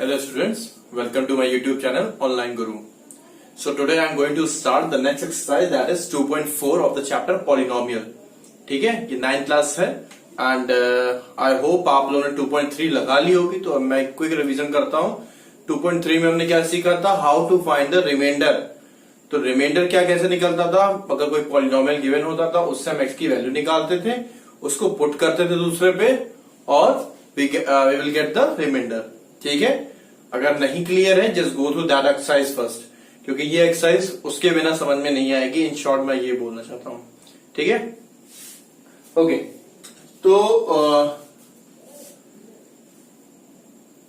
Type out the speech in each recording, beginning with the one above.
Hello students, welcome to my YouTube channel Online Guru. So today I am going to start the next exercise, that is 2.4 of the chapter polynomial. ठीक है, ये 9th class है and I hope आप लोगों ने 2.3 लगा ली होगी. तो अब मैं क्विक रिवीजन करता हूँ. 2.3 में हमने क्या सीखा था, how to find the remainder. तो रिमाइंडर क्या कैसे निकलता था, अगर कोई पॉलिनोमियल गिवन होता था उससे हम एक्स की वैल्यू निकालते थे, उसको पुट करते थे दूसरे पे और we will get the remainder. ठीक है, अगर नहीं क्लियर है just go through that exercise first, क्योंकि ये एक्सरसाइज उसके बिना समझ में नहीं आएगी. इन शॉर्ट मैं ये बोलना चाहता हूं. ठीक है, ओके. तो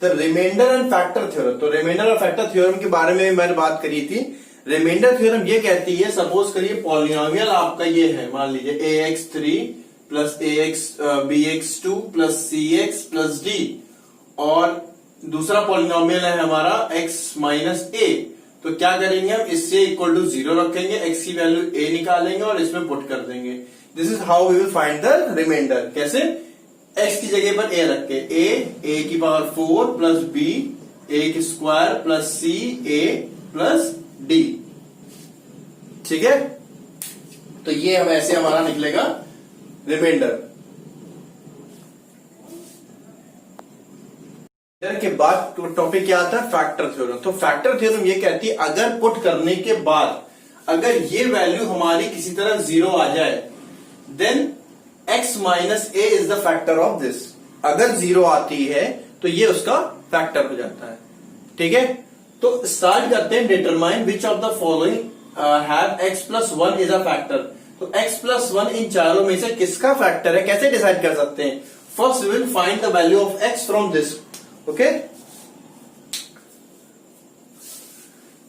the remainder and factor theorem. तो रिमाइंडर और फैक्टर थ्योरम के बारे में मैंने बात करी थी. रिमाइंडर थ्योरम ये कहती है, सपोज करिए पॉलिनोमियल आपका ये है, मान लीजिए ax3 plus bx2 plus cx plus d, और दूसरा पॉलिनोमियल है हमारा x माइनस a. तो क्या करेंगे हम, इससे इक्वल टू 0 रखेंगे, x की वैल्यू a निकालेंगे और इसमें पुट कर देंगे. This is how we will find the remainder. कैसे, x की जगह पर a रख के a की पावर 4 प्लस b a की square plus c a plus d. ठीक है, तो ये हम ऐसे हमारा निकलेगा रिमाइंडर. के बाद टॉपिक क्या आता है, फैक्टर थ्योरम. तो फैक्टर थ्योरम ये कहती है, अगर पुट करने के बाद अगर ये वैल्यू हमारी किसी तरह 0 आ जाए, then x minus a is the factor of this. अगर 0 आती है तो ये उसका फैक्टर हो जाता है. ठीक है, तो स्टार्ट करते हैं. Determine which of the following have x plus 1 is a factor. तो x प्लस 1 इन चारों में से किसका फैक्टर है, कैसे डिसाइड कर सकते हैं. First we will find the value of x from this. Okay,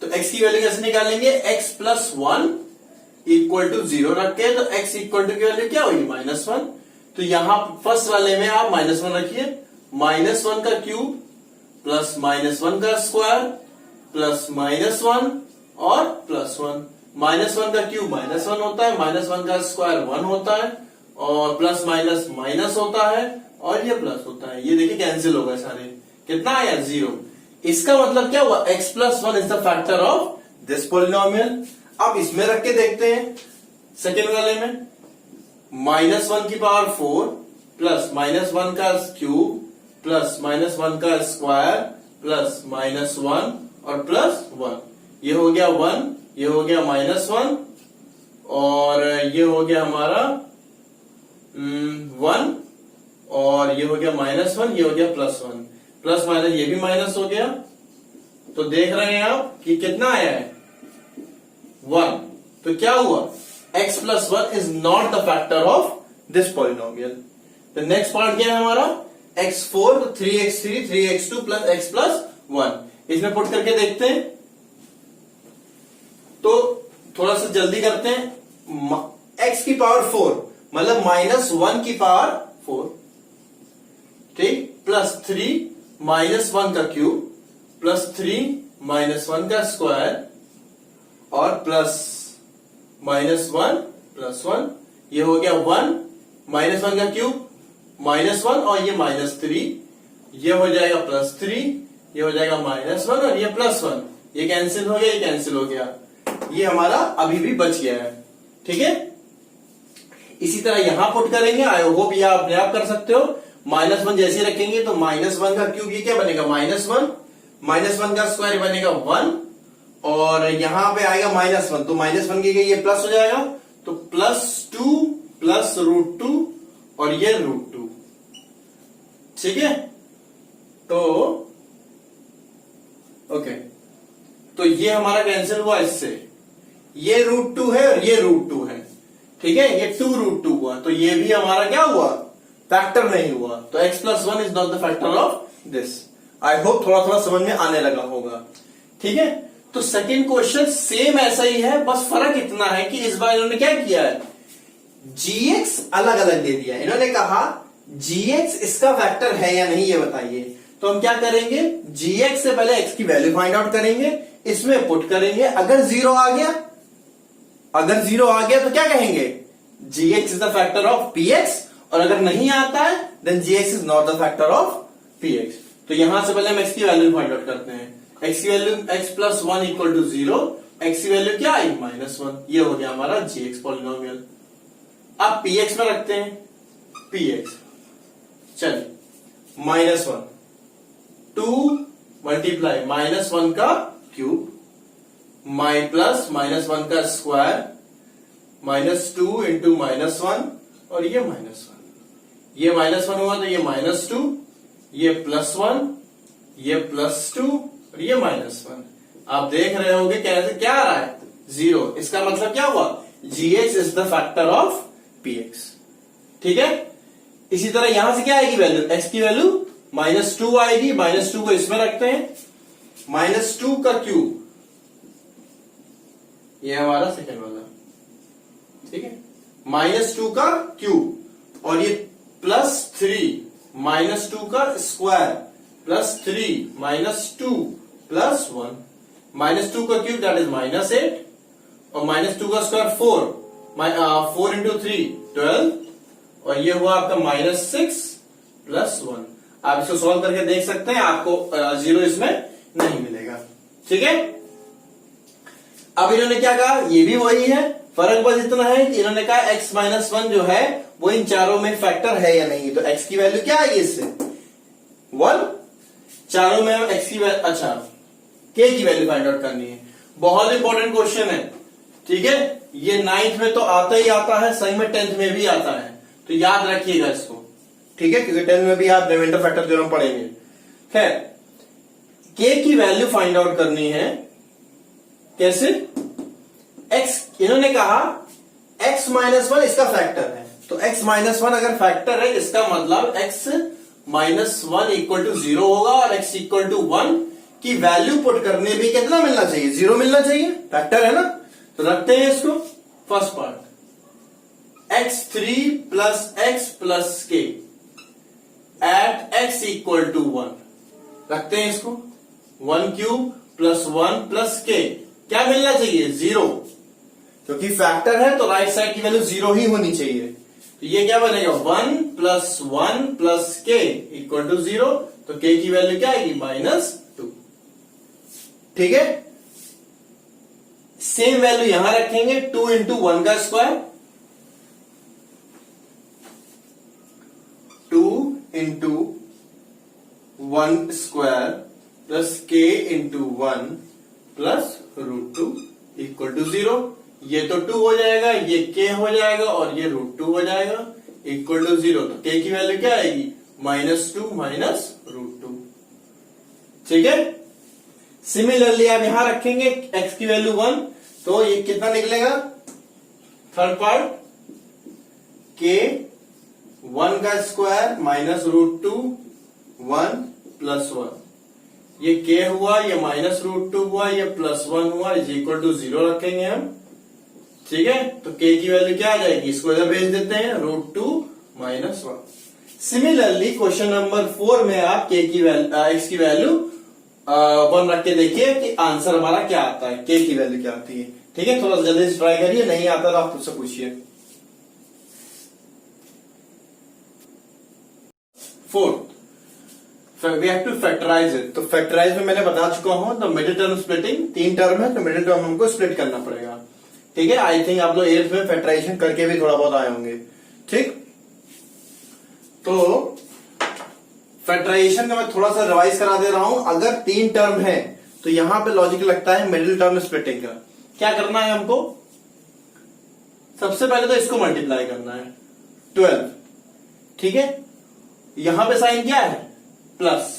तो x की वैल्यू कैसे निकालेंगे, x प्लस 1 इक्वल टू 0 रख के, तो x इक्वल टू की वैल्यू क्या होगी, -1. तो यहां फर्स्ट वाले में आप -1 रखिए. -1 का क्यूब प्लस -1 का स्क्वायर प्लस -1 और +1. -1 का क्यूब -1 होता है, -1 का स्क्वायर 1 होता है, और प्लस माइनस माइनस होता है, और ये प्लस होता है. ये देखिए कैंसिल हो गए सारे. कितना आया, 0. इसका मतलब क्या हुआ, x plus 1 is the factor of this polynomial. अब इसमें रख के देखते हैं सेकेंड वाले में. -1 की पावर 4 प्लस -1 का क्यूब प्लस -1 का स्क्वायर प्लस -1 और प्लस 1. ये हो गया 1, ये हो गया -1, और ये हो गया हमारा 1, और ये हो गया -1, ये हो गया +1. प्लस माइनस ये भी माइनस हो गया. तो देख रहे हैं आप कि कितना आया है, 1. तो क्या हुआ, x plus 1 is not the factor of this polynomial. The next part क्या है हमारा, x4 तो 3x3 3x2 plus x plus 1. इसमें पुट करके देखते हैं. तो थोड़ा सा जल्दी करते हैं. x की पावर 4 मतलब -1 की पावर 4, ठीक, प्लस 3 -1 का क्यूब प्लस 3 -1 का स्क्वायर और प्लस -1 प्लस 1. ये हो गया 1 -1 का क्यूब -1 और ये -3, ये हो जाएगा +3, ये हो जाएगा -1 और ये +1. ये कैंसिल हो गया, ये कैंसिल हो गया. ये हमारा अभी भी बच गया है. ठीक है, इसी तरह यहां पुट करेंगे. आई होप ये आप अपने आप कर सकते हो. -1 जैसे रखेंगे तो -1 का क्यूब ये क्या बनेगा, -1 का स्क्वायर बनेगा 1, और यहां पे आएगा -1, तो -1 की ये प्लस हो जाएगा, तो +2 प्लस √2 और ये √2. ठीक है, तो ओके, तो ये हमारा कैंसिल हुआ इससे. ये √2 है और ये √2 है. ठीक है, ये 2√2 हुआ, तो ये भी हमारा क्या हुआ, फैक्टर नहीं हुआ. तो x plus 1 is not the factor of this. I hope थोड़ा थोड़ा समझ में आने लगा होगा. ठीक है, तो सेकेंड क्वेश्चन सेम ऐसा ही है, बस फर्क इतना है कि इस बार इन्होंने क्या किया है, gx अलग अलग दे दिया. इन्होंने कहा gx इसका फैक्टर है या नहीं ये बताइए. तो हम क्या करेंगे, gx से पहले x की वैल्यू फाइंड आउट करेंगे, इसमें पुट करेंगे. अगर 0 आ गया, तो क्या कहेंगे, gx is the factor of px, और अगर नहीं आता है then gx is not the factor of px. तो यहां से पहले हम x की वैल्यू फाइंड आउट करते हैं। x की value x plus 1 equal to 0, x की वैल्यू क्या आई -1, ये हो गया हमारा gx पॉलिनोमियल। अब px में रखते हैं, px चलिए -1 2 मल्टीप्लाई -1 का क्यूब प्लस -1 का स्क्वायर -2 इंटू -1 और ये -1, ये -1 हुआ तो ये -2, ये +1, ये +2 और ये -1। आप देख रहे होंगे कैसे क्या आ रहा है 0, इसका मतलब क्या हुआ gx is the factor of px। ठीक है, इसी तरह यहां से क्या आएगी वैल्यू, x की वैल्यू -2 आएगी, -2 को इसमें रखते हैं, -2 का क्यूब, ये हमारा सेकेंड वाला, ठीक है, -2 का क्यूब और ये +3 -2 का स्क्वायर +3 -2 +1, -2 का क्यूब दैट इज -8 और -2 का स्क्वायर 4 इंटू 3 12 और ये हुआ आपका -6 +1। आप इसको सॉल्व करके देख सकते हैं, आपको 0 इसमें नहीं मिलेगा। ठीक है, अब इन्होंने क्या कहा, ये भी वही है, फर्क बस इतना है कि इन्होंने कहा x -1 जो है वो इन चारों में फैक्टर है या नहीं। तो x की वैल्यू क्या आएगी इससे 1, चारों में x की वैल्यू, अच्छा k की वैल्यू फाइंड आउट करनी है। बहुत इंपॉर्टेंट क्वेश्चन है, ठीक है, ये 9th में तो आता ही आता है, सही में 10th में भी आता है, तो याद रखिएगा इसको। ठीक है, क्योंकि 10th में भी आप रिमाइंडर फैक्टर थ्योरम पढ़ेंगे। खैर, k की वैल्यू फाइंड आउट करनी है, कैसे, x इन्होंने कहा x -1 इसका फैक्टर है, तो x -1 अगर फैक्टर है इसका मतलब x -1 इक्वल टू 0 होगा और x इक्वल टू 1 की वैल्यू पुट करने भी कितना मिलना चाहिए, 0 मिलना चाहिए, फैक्टर है ना। तो रखते हैं इसको, first part x3 plus x plus k at x equal to 1, रखते हैं इसको, 1 क्यूब प्लस 1 प्लस k, क्या मिलना चाहिए 0, क्योंकि फैक्टर है तो राइट साइड की वैल्यू 0 ही होनी चाहिए। तो ये क्या बनेगा 1 plus 1 plus k equal to 0, तो k की वैल्यू क्या आएगी -2। ठीक है, सेम वैल्यू यहां रखेंगे, 2 इंटू 1 का square, 2 into 1 square plus k into 1 plus √2 equal to 0। ये तो 2 हो जाएगा, ये k हो जाएगा और ये √2 हो जाएगा इक्वल टू 0। तो k की वैल्यू क्या आएगी -2 माइनस √2। ठीक है, सिमिलरली आप यहां रखेंगे x की वैल्यू 1, तो ये कितना निकलेगा, थर्ड पार्ट k 1 का स्क्वायर माइनस √2 1 प्लस 1, ये k हुआ, ये -√2 हुआ, ये +1 हुआ, इज इक्वल टू 0 रखेंगे हम। ठीक है, तो k की वैल्यू क्या आ जाएगी, इसको इधर भेज देते हैं, √2 माइनस 1। सिमिलरली क्वेश्चन नंबर 4 में आप k की वैल्यू x की वैल्यू 1 रख के देखिए कि आंसर हमारा क्या आता है, k की वैल्यू क्या आती है। ठीक है, थोड़ा जल्दी से ट्राई करिए, नहीं आता तो आप मुझसे पूछिए। 4 we have to factorize it. तो फैक्टराइज में मैंने बता चुका हूं, तो मिडिल टर्म स्प्लिटिंग 3 टर्म है, तो मिडिल टर्म हमको स्प्लिट करना पड़ेगा। ठीक है, आई थिंक आप लोग 8th में फैक्टराइजेशन करके भी थोड़ा बहुत आए होंगे। ठीक, तो फैक्टराइजेशन का मैं थोड़ा सा रिवाइज करा दे रहा हूं। अगर 3 टर्म है तो यहां पे लॉजिक लगता है मिडिल टर्म स्प्लिटिंग का। क्या करना है हमको, सबसे पहले तो इसको मल्टीप्लाई करना है 12। ठीक है, यहां पे साइन क्या है प्लस,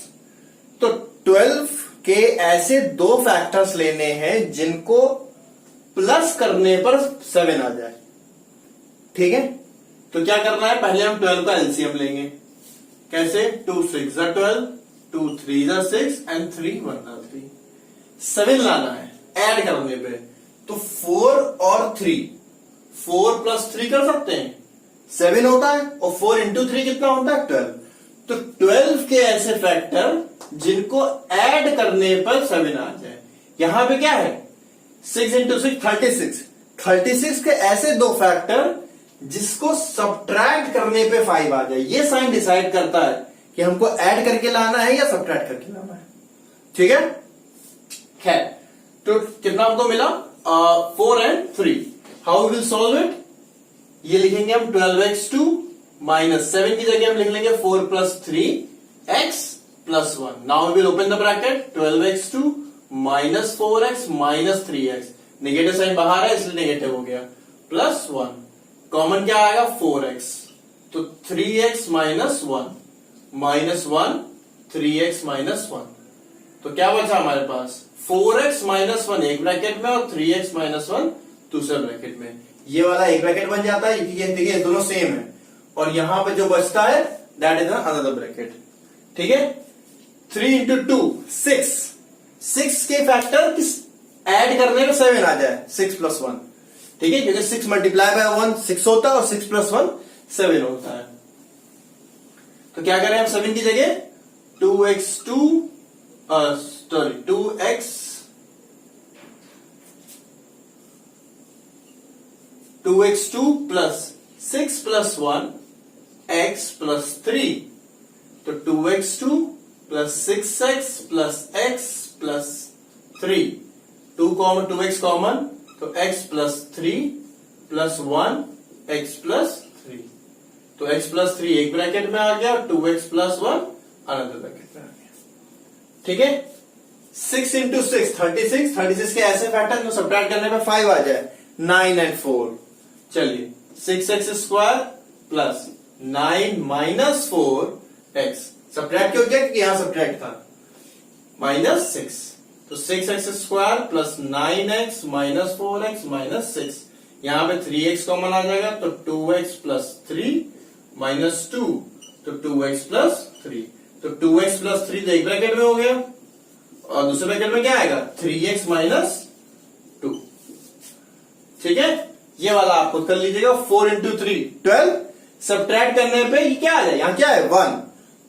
तो 12 के ऐसे 2 फैक्टर्स लेने हैं जिनको प्लस करने पर 7 आ जाए। ठीक है, तो क्या करना है, पहले हम 12 का एलसीएम लेंगे, कैसे, 2 6 12, 2 3 6 एंड 3 1 3, 7 लाना है ऐड करने पे। तो 4 और 3, 4 प्लस 3 कर सकते हैं, 7 होता है, और 4 इंटू 3 कितना होता है 12। तो 12 के ऐसे फैक्टर जिनको ऐड करने पर 7 आ जाए। यहां पे क्या है 6 इंटू 6 36, 36 के ऐसे 2 फैक्टर जिसको सब्ट्रैक्ट करने पे 5 आ जाए। ये साइन डिसाइड करता है कि हमको ऐड करके लाना है या सब्ट्रैक्ट करके लाना है। ठीक है, खैर तो कितना हमको मिला 4 and 3। How will solve it, ये लिखेंगे हम 12x2 माइनस 7 की जगह हम लिख लेंगे 4 plus 3x plus 1। Now will open the bracket 12x2 minus 4x minus 3x, negative sign बाहर है इसलिए नेगेटिव हो गया, प्लस 1। कॉमन क्या आएगा 4x, तो 3x minus 1 minus 1 3x minus 1। तो क्या बचा हमारे पास 4x माइनस 1 एक ब्रैकेट में और 3x माइनस 1 दूसरे ब्रैकेट में। ये वाला एक ब्रैकेट बन जाता है क्योंकि ये देखिए दोनों सेम है, और यहां पे जो बचता है दैट इज अनदर ब्रैकेट। ठीक है, 3 इंटू 2 6 के फैक्टर किस ऐड करने में 7 आ जाए, 6 प्लस 1। ठीक है, क्योंकि 6 मल्टीप्लाई बाय 1 6 होता है और 6 प्लस 1 7 होता है। तो क्या करें हम 7 की जगह 2x2 plus 6 plus 1 x plus 3, तो 2x2 plus 6x plus x plus 3, 2x common तो x plus 3 plus 1 x plus 3, तो x प्लस 3 एक ब्रैकेट में आ गया और 2x प्लस 1 अनदर ब्रैकेट में आ गया। ठीक है, 6 इंटू 6 36 के ऐसे फैक्टर जो सब्ट्रैक्ट करने में 5 आ जाए, 9 एंड 4। चलिए 6x square plus 9 minus 4x, subtract क्यों किया क्योंकि यहां सब्ट्रैक्ट था, माइनस 6, तो 6x square plus 9x minus 4x minus 6, यहां पे 3x कॉमन आ जाएगा तो 2x प्लस 3 माइनस 2, तो 2x प्लस 3, तो 2x प्लस 3 तो एक ब्रैकेट में हो गया और दूसरे ब्रैकेट में क्या आएगा 3x माइनस 2। ठीक है, ये वाला आप खुद कर लीजिएगा। 4 इंटू 3 12, सब्ट्रैक्ट करने पे ये क्या आ जाए, यहां क्या है 1,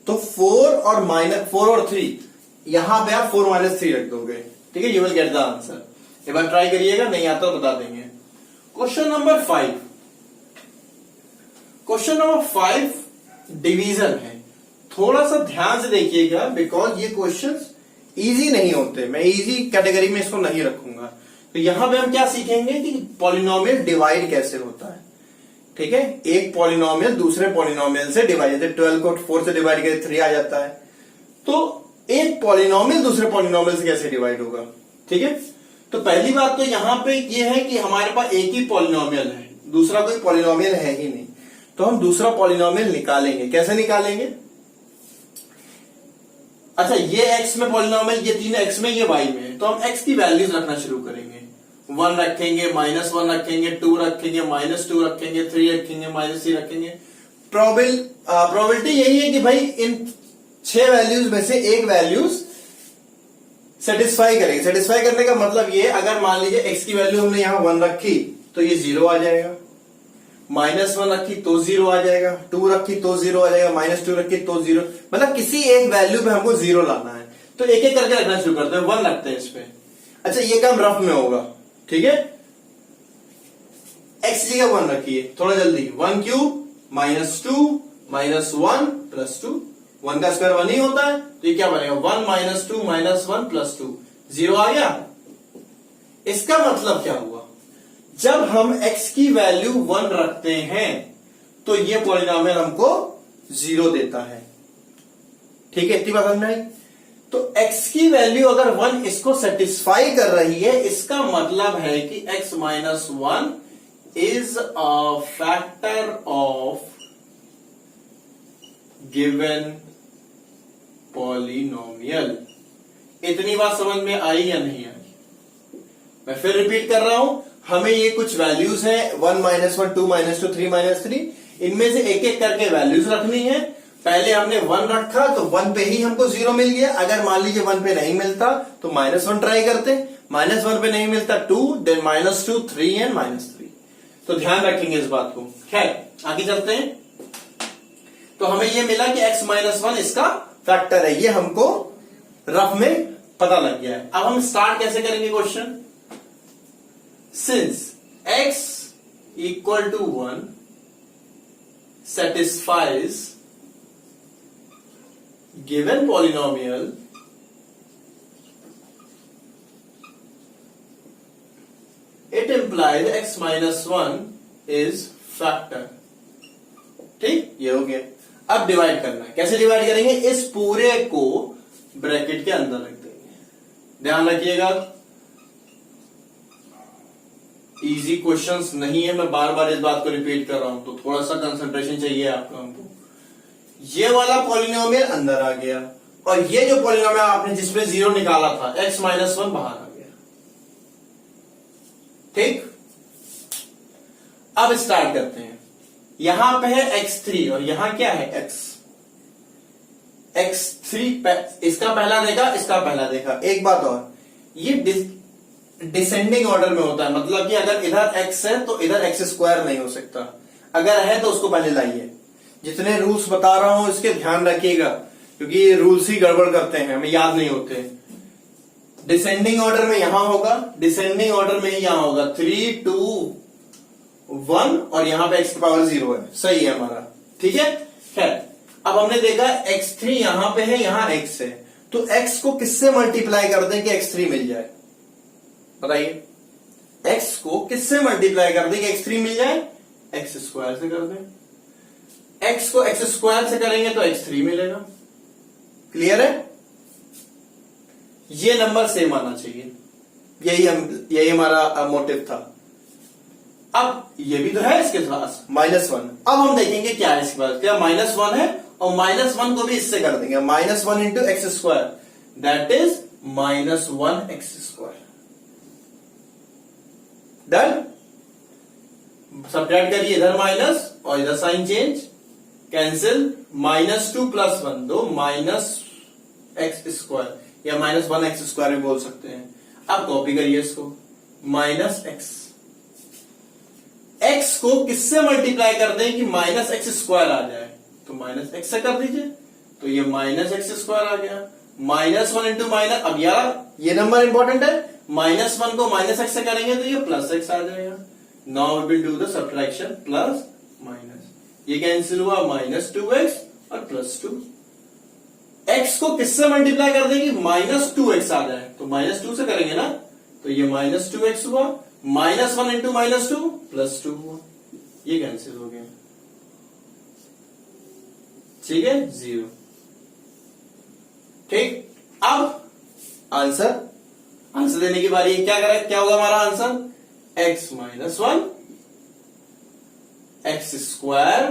तो 4 और 3 यहां पे आप 4 माइनस 3 रख दोगे। ठीक है, you will get the answer. एक बार ट्राई करिएगा, नहीं आता तो बता देंगे। Question number 5, question number 5 division है। थोड़ा सा ध्यान से देखिएगा बिकॉज ये क्वेश्चंस इजी नहीं होते, मैं इजी कैटेगरी में इसको नहीं रखूंगा। तो यहां पे हम क्या सीखेंगे कि पॉलिनोमियल डिवाइड कैसे होता है। ठीक है, एक पॉलिनोमियल दूसरे पॉलिनोमियल से डिवाइड, जैसे 12 को 4 से डिवाइड करें 3 आ जाता है, तो एक पॉलिनोमियल दूसरे पॉलिनोमियल से कैसे डिवाइड होगा। ठीक है, तो पहली बात तो यहां पे ये है कि हमारे पास एक ही पॉलिनोमियल है, दूसरा कोई पॉलिनोमियल है ही नहीं, तो हम दूसरा पॉलिनोमियल निकालेंगे। कैसे निकालेंगे, अच्छा ये x में पॉलिनोमियल, ये 3x में, ये y में, तो हम x की वैल्यूज रखना शुरू करेंगे। 1 रखेंगे, -1 रखेंगे, 2 रखेंगे, -2 रखेंगे, 3 रखेंगे, -3 रखेंगे। प्रोबेबिलिटी यही है कि भाई इन 6 वैल्यूज में से एक वैल्यूज सेटिस्फाई करेगी। सेटिस्फाई करने का मतलब ये, अगर मान लीजिए x की वैल्यू हमने यहां 1 रखी तो ये 0 आ जाएगा, -1 रखी तो 0 आ जाएगा, 2 रखी तो 0 आ जाएगा, -2 रखी तो 0, मतलब किसी एक वैल्यू पे हमको 0 लाना है। तो एक एक करके रखना शुरू करते हैं, 1 रखते हैं इस पे। अच्छा ये काम रफ में होगा, ठीक है, x की जगह 1 रखिए, थोड़ा जल्दी, 1 क्यूब -2 -1 प्लस 2, 1 का स्क्वायर 1 ही होता है, तो ये क्या बनेगा 1 -2 -1 प्लस 2, 0 आ गया। इसका मतलब क्या हुआ, जब हम x की वैल्यू 1 रखते हैं तो ये पॉलिनोमियल हमको 0 देता है। ठीक है, इतनी बात समझ में आई। तो x की वैल्यू अगर 1 इसको सेटिस्फाई कर रही है, इसका मतलब है कि x minus 1 is a factor of given polynomial. इतनी बात समझ में आई या नहीं आई, मैं फिर रिपीट कर रहा हूं। हमें ये कुछ वैल्यूज है 1 -1 2 -2 3 -3, इनमें से एक एक करके वैल्यूज रखनी है। पहले हमने 1 रखा तो 1 पे ही हमको 0 मिल गया। अगर मान लीजिए 1 पे नहीं मिलता तो -1 ट्राई करते, -1 पे नहीं मिलता 2, देन -2 3 एंड -3। तो ध्यान रखेंगे इस बात को। खैर आगे चलते हैं। तो हमें ये मिला कि x -1 इसका फैक्टर है, ये हमको रफ में पता लग गया है। अब हम स्टार्ट कैसे करेंगे question, since x equal to 1 satisfies given polynomial it implies x minus 1 is factor। ठीक, ये हो गया। अब डिवाइड करना है। कैसे डिवाइड करेंगे? इस पूरे को ब्रैकेट के अंदर रख देंगे। ध्यान रखिएगा, इजी क्वेश्चंस नहीं है, मैं बार बार इस बात को रिपीट कर रहा हूं, तो थोड़ा सा कंसंट्रेशन चाहिए आपको। हमको ये वाला पॉलिनोमियल अंदर आ गया और ये जो पॉलिनोमियल आपने जिसमें 0 निकाला था x माइनस 1 बाहर आ गया। ठीक, अब स्टार्ट करते हैं। यहां पे है x3 और यहां क्या है x3 इसका पहला देखा, इसका पहला देखा। एक बात और, ये डिसेंडिंग ऑर्डर में होता है, मतलब कि अगर इधर x है तो इधर x स्क्वायर नहीं हो सकता, अगर है तो उसको पहले लाइए। जितने रूल्स बता रहा हूं इसके ध्यान रखिएगा, क्योंकि ये रूल्स ही गड़बड़ करते हैं, हमें याद नहीं होते। डिसेंडिंग ऑर्डर में यहां होगा, डिसेंडिंग ऑर्डर में ही यहां होगा 3 2 1 और यहां पे x की पावर 0 है। सही है हमारा, ठीक है। खैर, अब हमने देखा x3 यहां पे है, यहां x है, तो x को किससे मल्टीप्लाई कर दें कि x3 मिल जाए? बताइए, x को किससे मल्टीप्लाई कर दें कि x3 मिल जाए? x स्क्वायर से कर दें। x को x स्क्वायर से करेंगे तो x3 मिलेगा। क्लियर है? ये नंबर सेम आना चाहिए, यही हमारा मोटिव था। अब ये भी तो है इसके पास -1। अब हम देखेंगे क्या है इसके पास, क्या -1 है, और -1 को भी इससे कर देंगे, -1 into x square, that is -1x square. Done. Subtract करिए, इधर माइनस और इधर साइन चेंज, कैंसिल, -2 + 1 दो -x स्क्वायर या -1x स्क्वायर भी बोल सकते हैं। अब कॉपी करिए इसको, -x, x को किससे मल्टीप्लाई कर दें कि -x स्क्वायर आ जाए? तो -x से कर दीजिए, तो ये -x स्क्वायर आ गया। -1 इंटू माइनस, अब यार ये नंबर इंपॉर्टेंट है, -1 को -x से करेंगे तो ये +x आ जाएगा। Now we will do the subtraction, plus minus, ये कैंसिल हुआ, -2x और +2। x को किससे मल्टीप्लाई कर देंगे? -2x आ जाए, तो -2 से करेंगे ना, तो ये -2x हुआ, -1 इंटू -2 +2 हुआ, ये कैंसिल हो गया। ठीक है, 0। ठीक, अब आंसर देने की बारी है। क्या करें, क्या होगा हमारा answer? x minus 1 x square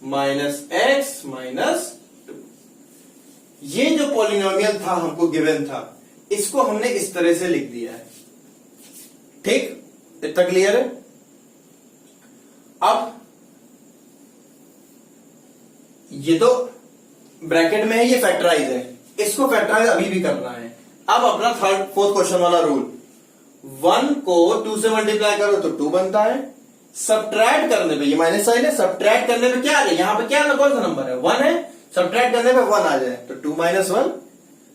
-x minus 2। ये जो पॉलिनोमियल था हमको गिवन था, इसको हमने इस तरह से लिख दिया है। ठीक, इतना क्लियर है? अब ये तो ब्रैकेट में है, ये फैक्टराइज है, इसको फैक्टराइज अभी भी करना है। अब अपना फोर्थ क्वेश्चन वाला रूल, 1 को 2 से मल्टीप्लाई करो तो 2 बनता है, सब्ट्रैक्ट करने पे, ये माइनस साइन है, सब्ट्रैक्ट करने पे क्या आ जाए? यहां पे क्या कौन सा नंबर है? 1 है, सब्ट्रैक्ट करने पे 1 आ जाए तो 2 - 1,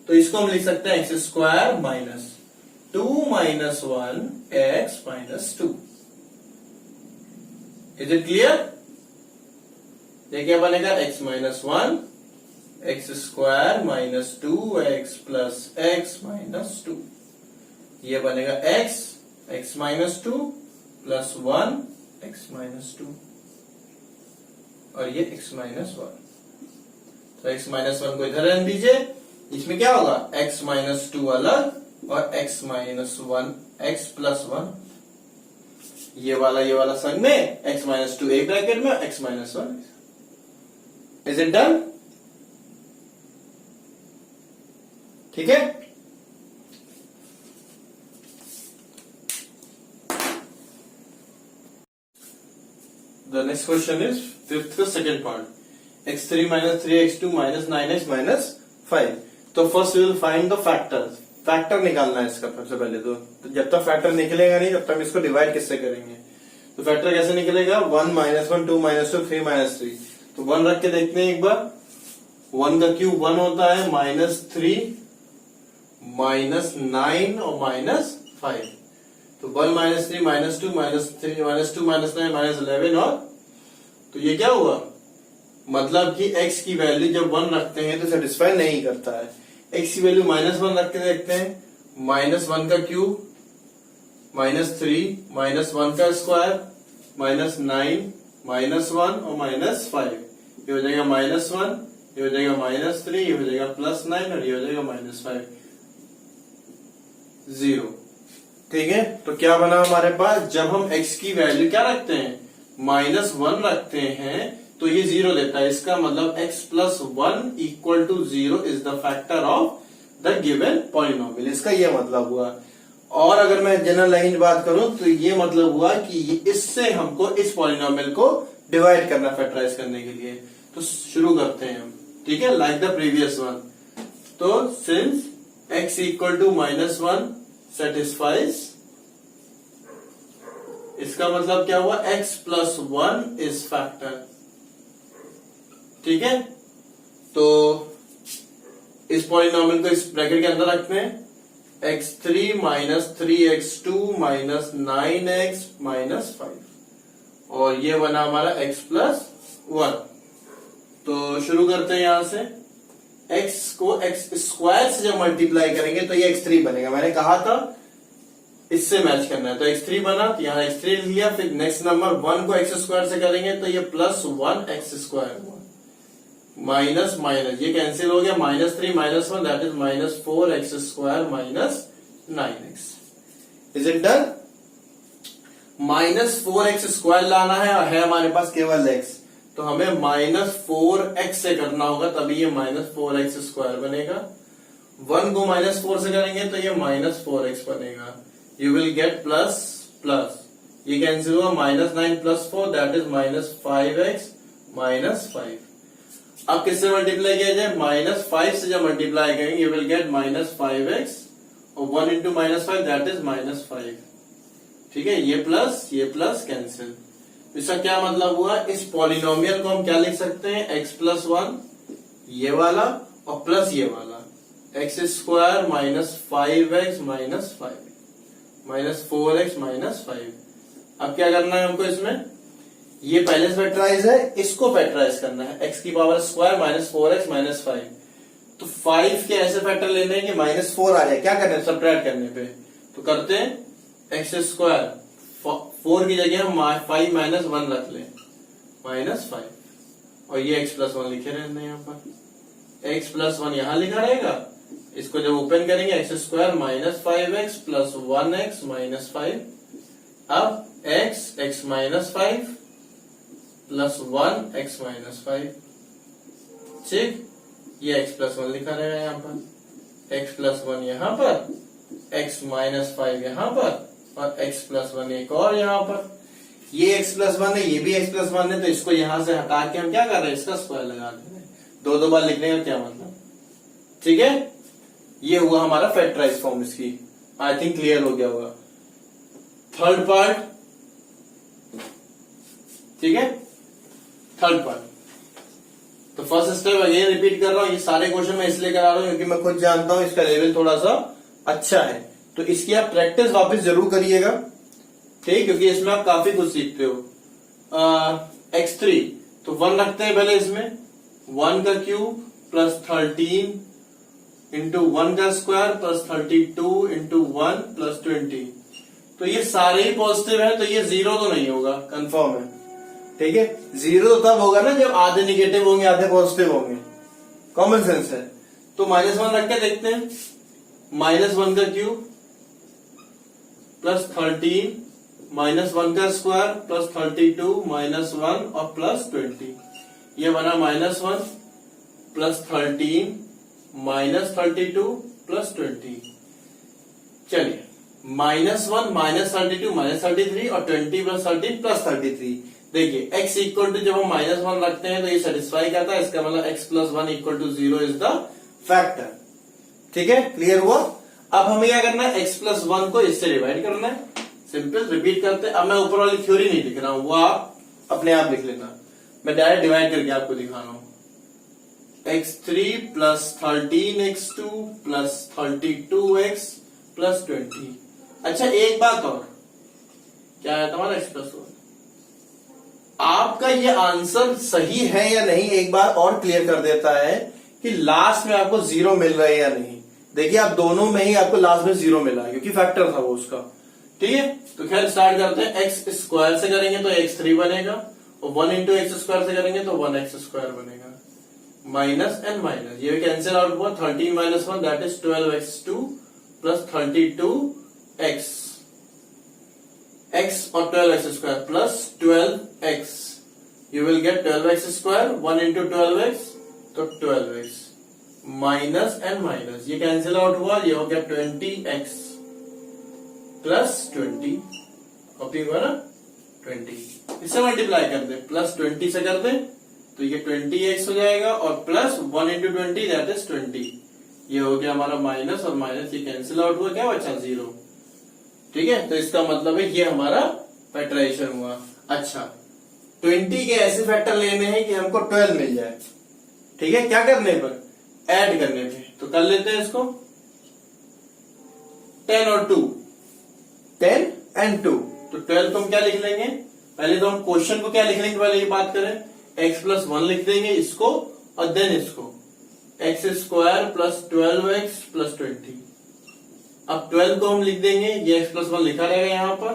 तो इसको हम लिख सकते हैं x square minus 2 - 1 x minus 2। Is it clear? ये क्या बनेगा? x minus 1 x square minus 2x plus x minus 2, ये बनेगा x minus 2 plus 1 x minus 2, और ये x माइनस 1। तो x माइनस 1 को इधर रहने दीजिए, इसमें क्या होगा? x माइनस 2 अलग और x माइनस 1 x प्लस 1, ये वाला संग में, x माइनस 2 एक ब्रैकेट में, x minus 1। Is it done? ठीक है। The next question is fifth का second part, x3 minus 3x2 minus 9x minus 5। तो first we will find the factors, factor निकालना है इसका सबसे पहले। तो जब तक फैक्टर निकलेगा नहीं तब तक इसको डिवाइड किससे करेंगे? तो फैक्टर कैसे निकलेगा? 1 - 1 2 - 2 3 - 3। तो 1 रख के देखते हैं एक बार, 1 का क्यूब 1 होता है, -3 -9 और -5। तो 1 - 3 -2 -3 -2 -9 -11, और तो ये क्या हुआ मतलब कि x की वैल्यू जब 1 रखते हैं तो सेटिस्फाई नहीं करता है। x की वैल्यू -1 रख के देखते हैं, -1 का क्यूब, -3, -1 का स्क्वायर, -9, -1 और -5, ये हो जाएगा -1, ये हो जाएगा -3, ये हो जाएगा +9 और ये हो जाएगा -5, 0। ठीक है, तो क्या बना हमारे पास, जब हम x की वैल्यू क्या रखते हैं, -1 रखते हैं तो ये 0 देता है। इसका मतलब x + 1 = 0 is the factor of the given polynomial. इसका ये मतलब हुआ। और अगर मैं जनरल लाइन बात करूं तो ये मतलब हुआ कि इससे हमको इस पॉलिनोमियल को डिवाइड करना फैक्टराइज करने के लिए। तो शुरू करते हैं हम, ठीक है, लाइक द प्रीवियस वन। तो सिंस x = -1 सेटिस्फाइज, इसका मतलब क्या हुआ, x + 1 इज फैक्टर। ठीक है, तो इस पॉलिनोमियल को इस ब्रैकेट के अंदर रखते हैं, x3 - 3x2 - 9x - 5, और ये बना हमारा x + 1। तो शुरू करते हैं यहां से। x को x² से जब मल्टीप्लाई करेंगे तो ये x3 बनेगा। मैंने कहा था इससे मैच करना है, तो x3 बना, तो यहाँ x3 लिया। फिर नेक्स्ट नंबर 1 को x² से करेंगे तो ये +1x² हुआ, माइनस माइनस ये कैंसिल हो गया, -3 - 1 that is -4x² - 9x। Is it done? -4x² लाना है और है हमारे पास केवल x, तो हमें -4x से करना होगा, तभी ये -4x² बनेगा। 1 को -4 से करेंगे तो ये -4x बनेगा। You will get plus plus, ये कैंसिल हुआ, -9 + 4 दैट इज -5x - 5। अब किससे मल्टीप्लाई किया जाए, -5 से जब मल्टीप्लाई करेंगे यू विल गेट -5x, और 1 × -5 दैट इज -5। ठीक है, ये प्लस कैंसिल। इसका क्या मतलब हुआ, इस पॉलिनोमियल को हम क्या लिख सकते हैं, x + 1 ये वाला और प्लस ये वाला, x² - 5x - 5 -4x - 5। अब क्या करना है हमको, इसमें ये पहले से फैक्टराइज है, इसको फैक्टराइज करना है, x² -4x - 5। तो 5 के ऐसे फैक्टर लेने हैं कि -4 आ जाए, क्या करना है, सबट्रैक्ट करने पे। तो करते हैं x², 4 की जगह हम 5 - 1 रख लें, -5, और ये x + 1 लिखे रहते हैं यहाँ पर। x + 1 यहां लिखा रहेगा, इसको जब ओपन करेंगे x² - 5x + 1x - 5। अब x - 5 + 1x - 5, ठीक, ये x + 1 लिखा रहेगा यहाँ पर, x + 1 यहाँ पर, x - 5 यहाँ पर, और x + 1 एक और यहाँ पर। ये x + 1 है, ये भी x + 1 है, तो इसको यहां से हटा के हम क्या कर रहे हैं, इसका स्क्वायर लगा दे रहे हैं। दो बार लिखने का क्या मतलब, ठीक है। ये हुआ हमारा फैक्टराइज फॉर्म इसकी, आई थिंक क्लियर हो गया होगा। थर्ड पार्ट, ठीक है, थर्ड पार्ट। तो फर्स्ट स्टेप अगेन रिपीट कर रहा हूं, ये सारे क्वेश्चन मैं इसलिए करा रहा हूं क्योंकि मैं खुद जानता हूं इसका लेवल थोड़ा सा अच्छा है, तो इसकी आप प्रैक्टिस वापस जरूर करिएगा, ठीक, क्योंकि इसमें आप काफी कुछ सीखते हो। x3 तो 1 रखते हैं पहले, इसमें 1 का क्यूब +13 × 1 का स्क्वायर +32 × 1 +20। तो ये सारे ही पॉजिटिव है, तो ये 0 तो नहीं होगा, कंफर्म है, ठीक है। 0 तो तब होगा ना जब आधे निगेटिव होंगे आधे पॉजिटिव होंगे, कॉमन सेंस है। तो -1 रख के देखते हैं, -1 का क्यूब +13 -1 का स्क्वायर +32 -1 और +20, ये बना -1 +13 -32 +20। चलिए, -1 -32 -33 और 20 + 13 +33। देखिए x = जब हम -1 रखते हैं तो ये सेटिस्फाई करता है, इसका मतलब x + 1 = 0 इज द फैक्टर। ठीक है, क्लियर हुआ। अब हमें क्या करना है, x + 1 को इससे डिवाइड करना है, सिंपल। रिपीट करते हैं, अब मैं ऊपर वाली थ्योरी नहीं लिख रहा हूं, वो आप अपने आप लिख लेना, मैं डायरेक्ट डिवाइड करके आपको दिखा रहा हूं। x3 + 13x2 + 32x + 20। अच्छा, एक बात और, क्या है तुम्हारा x + 1, आपका आपका ये आंसर सही है या नहीं एक बार और क्लियर कर देता है कि लास्ट में आपको 0 मिल रहा है या नहीं। देखिए आप दोनों में ही आपको लास्ट में 0 मिला है क्योंकि फैक्टर था वो उसका। ठीक है, तो खैर स्टार्ट करते हैं। एक्स स्क्वायर से करेंगे तो x3 बनेगा और 1 इंटू एक्स स्क्वायर से करेंगे तो 1x स्क्वायर बनेगा। माइनस एंड माइनस ये कैंसिल आउट हुआ। 13 minus 1 that is 12x2 plus 32x x और 12x square plus 12x। You will get 12x square 1 into 12x तो 12x माइनस एंड माइनस ये cancel out हुआ। ये हो गया 20x प्लस 20 कॉपी हुआ ना 20। इससे मल्टीप्लाई कर दे प्लस 20 से कर दे तो ये 20x हो जाएगा और प्लस 1 इंटू 20 दैट इज 20। ये हो गया हमारा माइनस और माइनस ये कैंसिल आउट हुआ। क्या बचा 0। ठीक है, तो इसका मतलब है ये हमारा फैक्टराइजेशन हुआ। अच्छा 20 के ऐसे फैक्टर लेने हैं कि हमको 12 मिल जाए। ठीक है, क्या करने पर ऐड करने पे। तो कर लेते हैं इसको 10 और 2 10 एंड 2 तो 12 को हम क्या लिख लेंगे। पहले तो हम क्वेश्चन को क्या लिख लेंगे पहले ये बात करें। x प्लस 1 लिख देंगे इसको और देन इसको x square plus 12x plus 20। अब 12 को हम लिख देंगे ये x प्लस 1 लिखा रहेगा यहां पर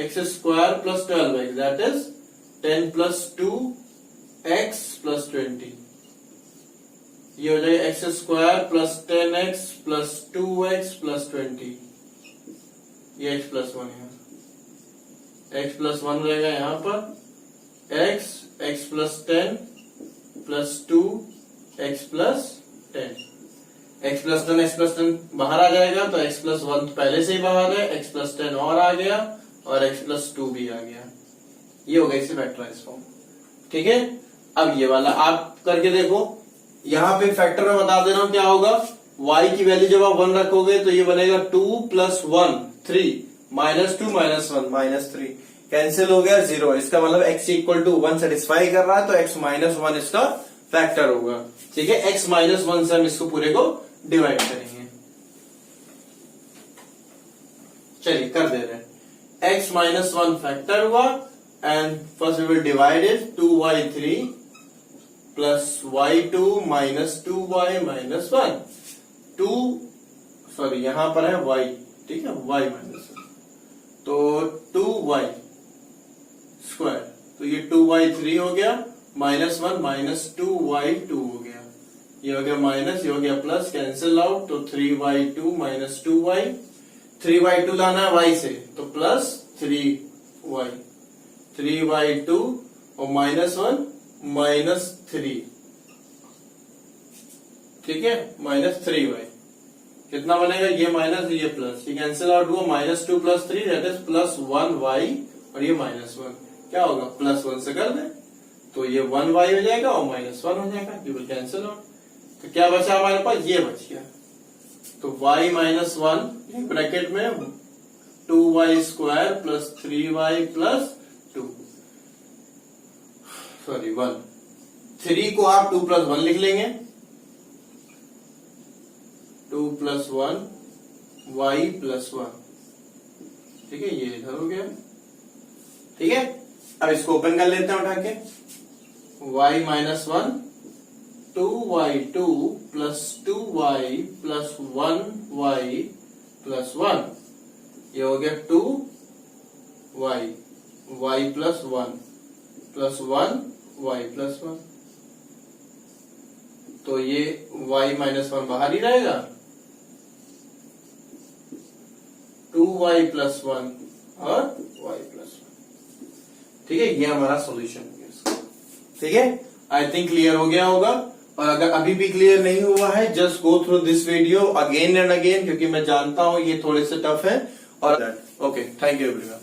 x square plus 12x that is 10 plus 2x plus 20। ये हो जाएगा x square plus 10x plus 2x plus 20। ये x प्लस 1 है x प्लस 1 रहेगा यहां पर x plus 10 plus 2 x plus 10। x plus 10 x plus 10 बाहर आ जाएगा तो x प्लस 1 पहले से ही बाहर है x प्लस 10 और आ गया और x प्लस 2 भी आ गया। ये हो गया इसे फैक्टराइज फॉर्म। ठीक है, अब ये वाला आप करके देखो। यहां पे फैक्टर में बता दे रहा हूं क्या होगा। y की वैल्यू जब आप 1 रखोगे तो ये बनेगा 2 plus 1 3 minus 2 minus 1 minus 3 cancel हो गया 0। इसका मतलब x इक्वल टू 1 सेटिस्फाई कर रहा है तो x माइनस 1 इसका फैक्टर होगा। ठीक है, x माइनस 1 से हम इसको पूरे को डिवाइड करेंगे। चलिए कर दे रहे हैं। x माइनस 1 फैक्टर हुआ and first we will divide it 2y3 plus y2 minus 2y minus 1 2 sorry यहां पर है y। ठीक है, y माइनस 1 तो 2y स्क्वायर तो ये 2y3 हो गया माइनस 1 माइनस 2y2 हो गया। ये हो गया माइनस ये हो गया प्लस कैंसिल आउट तो 3y2 माइनस 2y 3y2 लाना है y से तो प्लस 3y 3y2 और माइनस 1 माइनस 3। ठीक है, माइनस 3y कितना बनेगा ये माइनस ये प्लस ये कैंसिल आउट हुआ minus 2 plus 3 that is plus 1y और ये माइनस 1 क्या होगा प्लस 1 से कर दे तो ये 1y हो जाएगा और माइनस 1 हो जाएगा। ये विल कैंसिल आउट तो क्या बचा हमारे पास ये बच गया तो y माइनस 1 ब्रैकेट में 2y square plus 3y plus 2 sorry 1 3 को आप 2 प्लस 1 लिख लेंगे 2 प्लस 1 y प्लस 1। ठीक है, ये इधर हो गया। ठीक है, अब इसको ओपन कर लेते हैं उठा के y minus 1 2y2 plus 2y plus 1y plus 1 ये हो गया 2y y plus 1 plus 1y plus 1 तो ये y माइनस 1 बाहर ही रहेगा 2y प्लस 1 और y प्लस 1। ठीक है, ये हमारा सॉल्यूशन हो गया। ठीक है, आई थिंक क्लियर हो गया होगा और अगर अभी भी क्लियर नहीं हुआ है just go through this video again and again क्योंकि मैं जानता हूं ये थोड़े से टफ है और ओके थैंक यू एवरीवन।